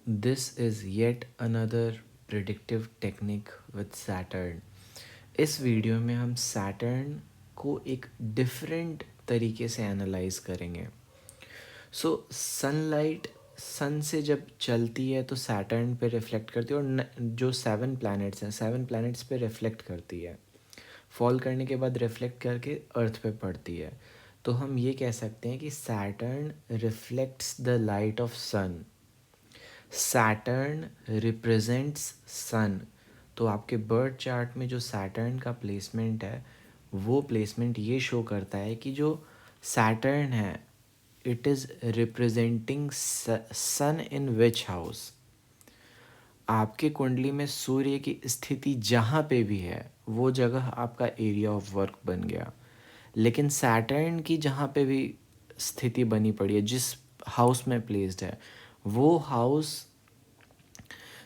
This is yet another predictive technique with Saturn. इस video में हम सैटर्न को एक डिफरेंट तरीके से एनालाइज करेंगे। सनलाइट सन से जब चलती है तो सैटर्न पे रिफ्लेक्ट करती है और जो 7 प्लैनेट्स हैं 7 प्लैनेट्स पे रिफ्लेक्ट करती है। फॉल करने के बाद रिफ्लेक्ट करके अर्थ पे पड़ती है। तो हम ये कह सकते हैं कि Saturn reflects the light of sun. Saturn represents sun. तो आपके बर्थ चार्ट में जो सैटर्न का प्लेसमेंट है वो प्लेसमेंट ये शो करता है कि जो सैटर्न है it is representing sun in which house. आपके कुंडली में सूर्य की स्थिति जहाँ पे भी है वो जगह आपका एरिया ऑफ वर्क बन गया। लेकिन सैटर्न की जहाँ पे भी स्थिति बनी पड़ी है, जिस हाउस में प्लेस्ड है, वो हाउस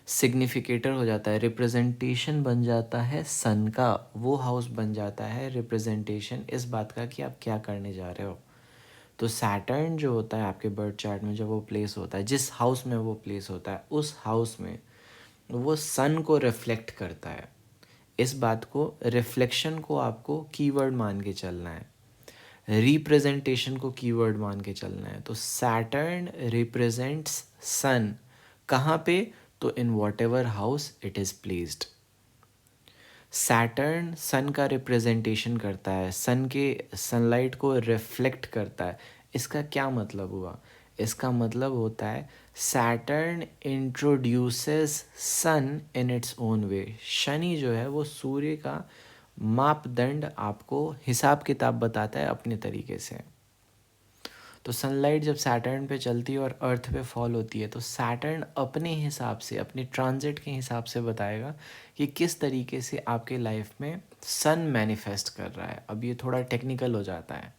सिग्निफिकेटर हो जाता है, रिप्रेजेंटेशन बन जाता है सन का। वो हाउस बन जाता है रिप्रेजेंटेशन इस बात का कि आप क्या करने जा रहे हो। तो सैटर्न जो होता है आपके बर्थ चार्ट में जब वो प्लेस होता है, जिस हाउस में वो प्लेस होता है उस हाउस में वो सन को रिफ्लेक्ट करता है। इस बात को, रिफ्लेक्शन को आपको कीवर्ड मान के चलना है, रिप्रेजेंटेशन को कीवर्ड मान के चलना है। तो सैटर्न रिप्रेजेंट्स सन कहाँ पे? तो in whatever house it is placed. Saturn sun का रिप्रेजेंटेशन करता है, सन के सनलाइट को रिफ्लेक्ट करता है। इसका क्या मतलब हुआ? इसका मतलब होता है Saturn introduces sun in its own way. Shani जो है वो सूर्य का मापदंड आपको हिसाब किताब बताता है अपने तरीके से। तो सनलाइट जब सैटर्न पे चलती है और अर्थ पे फॉल होती है तो सैटर्न अपने हिसाब से, अपने ट्रांजिट के हिसाब से बताएगा कि किस तरीके से आपके लाइफ में सन मैनिफेस्ट कर रहा है। अब ये थोड़ा टेक्निकल हो जाता है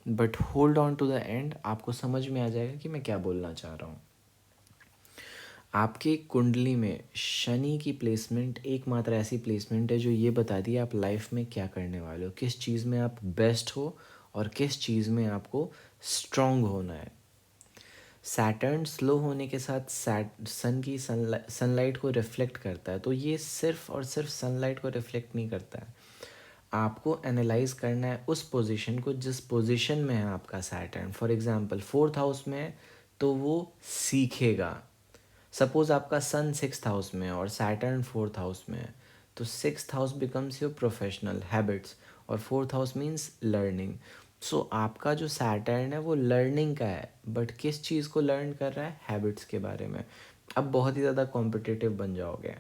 but hold on to the end, आपको समझ में आ जाएगा कि मैं क्या बोलना चाह रहा हूँ। आपकी कुंडली में शनि की प्लेसमेंट एकमात्र ऐसी प्लेसमेंट है जो ये बताती है आप लाइफ में क्या करने वाले हो, किस चीज़ में आप बेस्ट हो और किस चीज़ में आपको स्ट्रांग होना है। सैटर्न स्लो होने के साथ सन की सनलाइट को रिफ्लेक्ट करता है। तो ये सिर्फ और सिर्फ सनलाइट को रिफ्लेक्ट नहीं करता है, आपको एनालाइज करना है उस पोजीशन को जिस पोजीशन में है आपका Saturn. For example 4th house में है तो वो सीखेगा। सपोज आपका सन 6th हाउस में है और सैटर्न 4th हाउस में है तो 6th house becomes your professional habits और 4th हाउस मीन्स लर्निंग। सो आपका जो सैटर्न है वो लर्निंग का है, बट किस चीज़ को लर्न कर रहा है? हैबिट्स के बारे में। अब बहुत ही ज़्यादा कॉम्पिटिटिव बन जाओगे।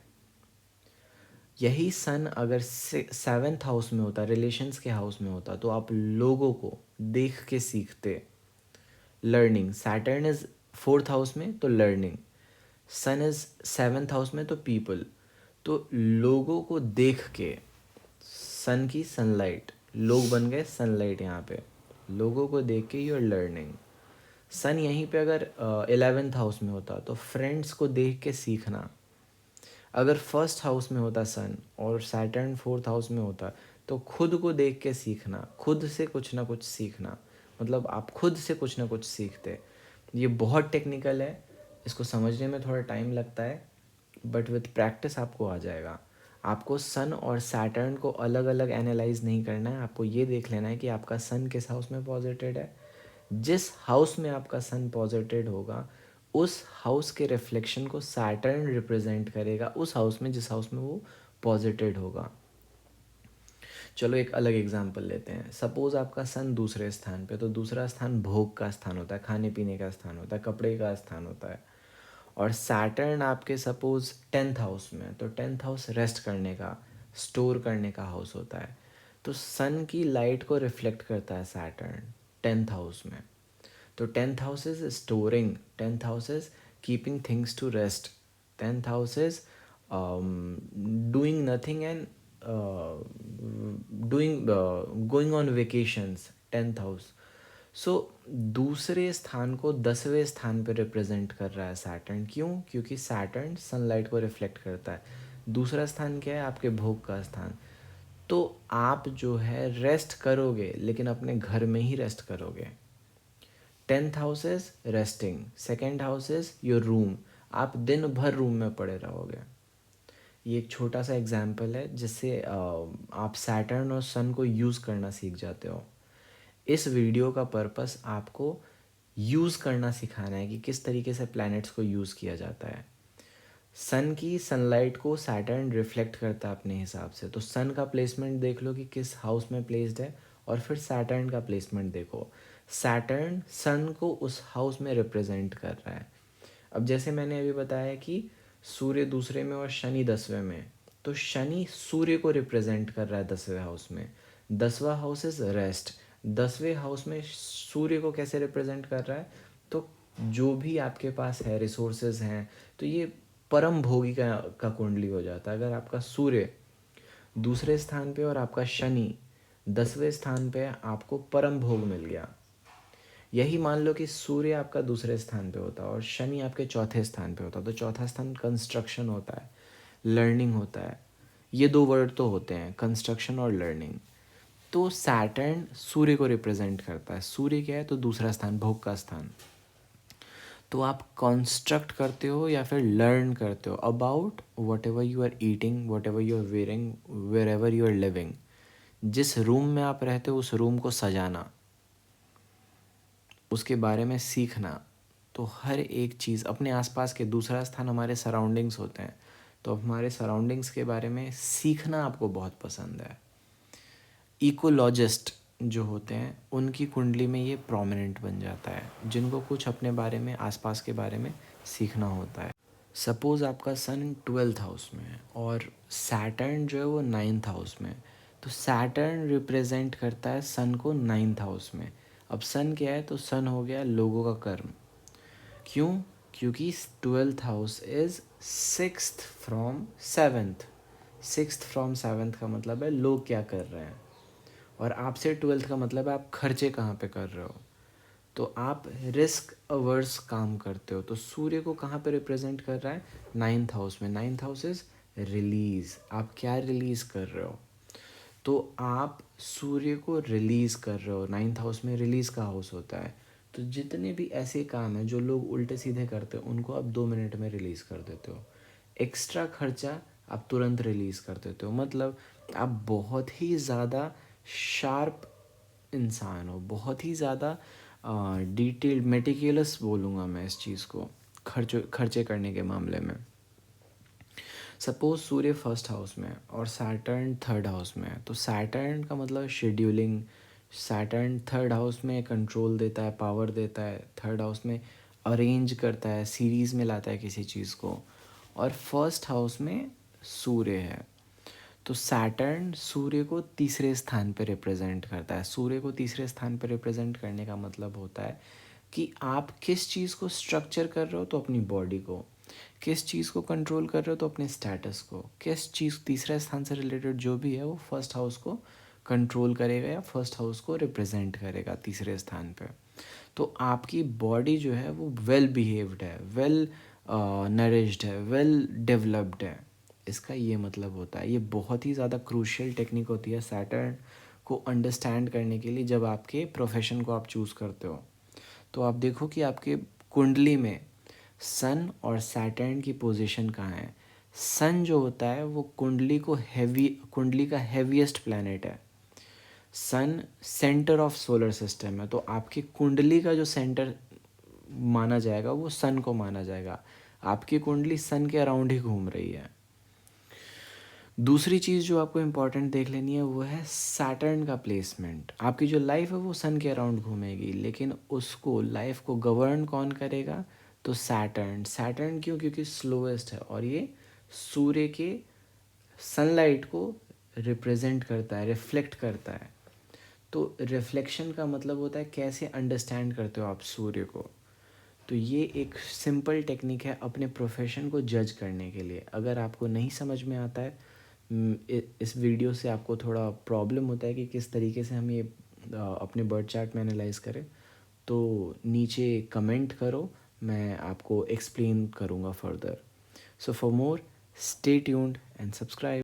यही सन अगर 7th हाउस में होता, रिलेशंस के हाउस में होता, तो आप लोगों को देख के सीखते। Learning, Saturn is 4th house में तो learning, sun is 7th house में तो पीपल। तो लोगों को देख के सन की सनलाइट, लोग बन गए सनलाइट यहाँ पे, लोगों को देख के यू आर लर्निंग। सन यहीं पे अगर 11th हाउस में होता तो फ्रेंड्स को देख के सीखना। अगर 1st हाउस में होता सन और सैटर्न 4th हाउस में होता तो खुद को देख के सीखना, खुद से कुछ ना कुछ सीखना, मतलब आप खुद से कुछ ना कुछ सीखते। ये बहुत टेक्निकल है, इसको समझने में थोड़ा टाइम लगता है बट विथ प्रैक्टिस आपको आ जाएगा। आपको सन और सैटर्न को अलग अलग एनालाइज नहीं करना है, आपको ये देख लेना है कि आपका सन किस हाउस में पॉजिटेड है। जिस हाउस में आपका सन पॉजिटेड होगा उस हाउस के रिफ्लेक्शन को सैटर्न रिप्रेजेंट करेगा उस हाउस में जिस हाउस में वो पॉजिटेड होगा। चलो एक अलग एग्जांपल लेते हैं। सपोज आपका सन दूसरे स्थान पे, तो दूसरा स्थान भोग का स्थान होता है, खाने पीने का स्थान होता है, कपड़े का स्थान होता है। और सैटर्न आपके सपोज 10th हाउस में, तो 10th हाउस रेस्ट करने का, स्टोर करने का हाउस होता है। तो सन की लाइट को रिफ्लेक्ट करता है सैटर्न 10th हाउस में। तो 10th house is storing, 10th house is keeping things to rest, 10th house is doing nothing and doing going on vacations, 10th house. So दूसरे स्थान को 10वें स्थान पे रिप्रेजेंट कर रहा है सैटर्न। क्यों? क्योंकि सैटर्न सनलाइट को रिफ्लेक्ट करता है। दूसरा स्थान क्या है? आपके भोग का स्थान। तो आप जो है रेस्ट करोगे लेकिन अपने घर में ही रेस्ट करोगे। 10th house is resting, 2nd house is your room, आप दिन भर रूम में पड़े रहोगे। ये एक छोटा सा एग्जाम्पल है जिससे आप सैटर्न और सन को यूज़ करना सीख जाते हो। इस वीडियो का पर्पस आपको यूज़ करना सिखाना है कि किस तरीके से प्लैनेट्स को यूज़ किया जाता है। सन की सनलाइट को सैटर्न रिफ्लेक्ट करता है अपने हिसाब से, तो सन का प्लेसमेंट देख लो कि किस हाउस में प्लेस्ड है, और फिर सैटर्न का प्लेसमेंट देखो। सैटर्न सन को उस हाउस में रिप्रेजेंट कर रहा है। अब जैसे मैंने अभी बताया कि सूर्य दूसरे में और शनि 10वें में, तो शनि सूर्य को रिप्रेजेंट कर रहा है 10वें हाउस में। 10वां हाउस इज रेस्ट। 10वें हाउस में सूर्य को कैसे रिप्रेजेंट कर रहा है, तो जो भी आपके पास है, रिसोर्सेज हैं, तो ये परम भोगी का कुंडली हो जाता है। अगर आपका सूर्य दूसरे स्थान पे और आपका शनि 10वें स्थान पे, आपको परम भोग मिल गया। यही मान लो कि सूर्य आपका दूसरे स्थान पे होता है और शनि आपके चौथे स्थान पे होता है, तो चौथा स्थान कंस्ट्रक्शन होता है, लर्निंग होता है। ये दो वर्ड तो होते हैं, कंस्ट्रक्शन और लर्निंग। तो सैटर्न सूर्य को रिप्रेजेंट करता है। सूर्य क्या है, तो दूसरा स्थान, भोग का स्थान। तो आप कंस्ट्रक्ट करते हो या फिर लर्न करते हो about whatever you are eating, whatever you are wearing, wherever you are living. जिस रूम में आप रहते हो उस रूम को सजाना, उसके बारे में सीखना। तो हर एक चीज़ अपने आसपास के, दूसरा स्थान हमारे सराउंडिंग्स होते हैं, तो हमारे सराउंडिंग्स के बारे में सीखना आपको बहुत पसंद है। इकोलॉजिस्ट जो होते हैं उनकी कुंडली में ये प्रोमिनेंट बन जाता है, जिनको कुछ अपने बारे में, आसपास के बारे में सीखना होता है। सपोज़ आपका सन 12th हाउस में है और सैटर्न जो है वो 9th हाउस में, तो सैटर्न रिप्रेजेंट करता है सन को 9th हाउस में। अब सन क्या है, तो सन हो गया लोगों का कर्म। क्यों? क्योंकि 12th house is 6th from 7th। 6th from 7th का मतलब है लोग क्या कर रहे हैं, और आपसे 12th का मतलब है आप खर्चे कहाँ पे कर रहे हो। तो आप रिस्क अवर्स काम करते हो, तो सूर्य को कहाँ पे रिप्रेजेंट कर रहा है, 9th हाउस में। 9th house is release. आप क्या रिलीज कर रहे हो, तो आप सूर्य को रिलीज कर रहे हो। 9th हाउस में रिलीज का हाउस होता है, तो जितने भी ऐसे काम हैं जो लोग उल्टे सीधे करते हो उनको आप 2 मिनट में रिलीज कर देते हो। एक्स्ट्रा खर्चा आप तुरंत रिलीज कर देते हो। मतलब आप बहुत ही ज़्यादा शार्प इंसान हो, बहुत ही ज़्यादा डिटेल्ड, मेटिकुलस बोलूँगा मैं इस चीज़ को, खर्चे करने के मामले में। सपोज सूर्य फर्स्ट हाउस में और सैटर्न थर्ड हाउस में है, तो सैटर्न का मतलब शेड्यूलिंग। सैटर्न थर्ड हाउस में कंट्रोल देता है, पावर देता है। थर्ड हाउस में अरेंज करता है, सीरीज़ में लाता है किसी चीज़ को। और फर्स्ट हाउस में सूर्य है, तो सैटर्न सूर्य को तीसरे स्थान पर रिप्रेजेंट करता है। सूर्य को तीसरे स्थान पर रिप्रेजेंट करने का मतलब होता है कि आप किस चीज़ को स्ट्रक्चर कर रहे हो, तो अपनी बॉडी को। किस चीज़ को कंट्रोल कर रहे हो, तो अपने स्टेटस को। किस चीज़, तीसरा स्थान से रिलेटेड जो भी है वो फर्स्ट हाउस को कंट्रोल करेगा या फर्स्ट हाउस को रिप्रेजेंट करेगा तीसरे स्थान पे। तो आपकी बॉडी जो है वो वेल बिहेव्ड है, वेल नरिश्ड है, वेल डेवलप्ड है। इसका ये मतलब होता है। ये बहुत ही ज़्यादा क्रूशियल टेक्निक होती है सैटर्न को अंडरस्टैंड करने के लिए। जब आपके प्रोफेशन को आप चूज़ करते हो, तो आप देखो कि आपके कुंडली में सन और सैटर्न की पोजीशन कहाँ है। सन जो होता है वो कुंडली का हैवीएस्ट प्लैनेट है। सन सेंटर ऑफ सोलर सिस्टम है, तो आपकी कुंडली का जो सेंटर माना जाएगा वो सन को माना जाएगा। आपकी कुंडली सन के अराउंड ही घूम रही है। दूसरी चीज़ जो आपको इम्पोर्टेंट देख लेनी है वो है सैटर्न का प्लेसमेंट। आपकी जो लाइफ है वो सन के अराउंड घूमेगी, लेकिन उसको, लाइफ को गवर्न कौन करेगा, तो सैटर्न। सैटर्न क्यों? क्योंकि स्लोएस्ट है और ये सूर्य के सनलाइट को रिप्रेजेंट करता है, रिफ्लेक्ट करता है। तो रिफ्लेक्शन का मतलब होता है कैसे अंडरस्टैंड करते हो आप सूर्य को। तो ये एक सिंपल टेक्निक है अपने प्रोफेशन को जज करने के लिए। अगर आपको नहीं समझ में आता है, इस वीडियो से आपको थोड़ा प्रॉब्लम होता है कि किस तरीके से हम ये अपने बर्थ चार्ट में एनालाइज करें, तो नीचे कमेंट करो, मैं आपको एक्सप्लेन करूँगा further. So for more, stay tuned and subscribe.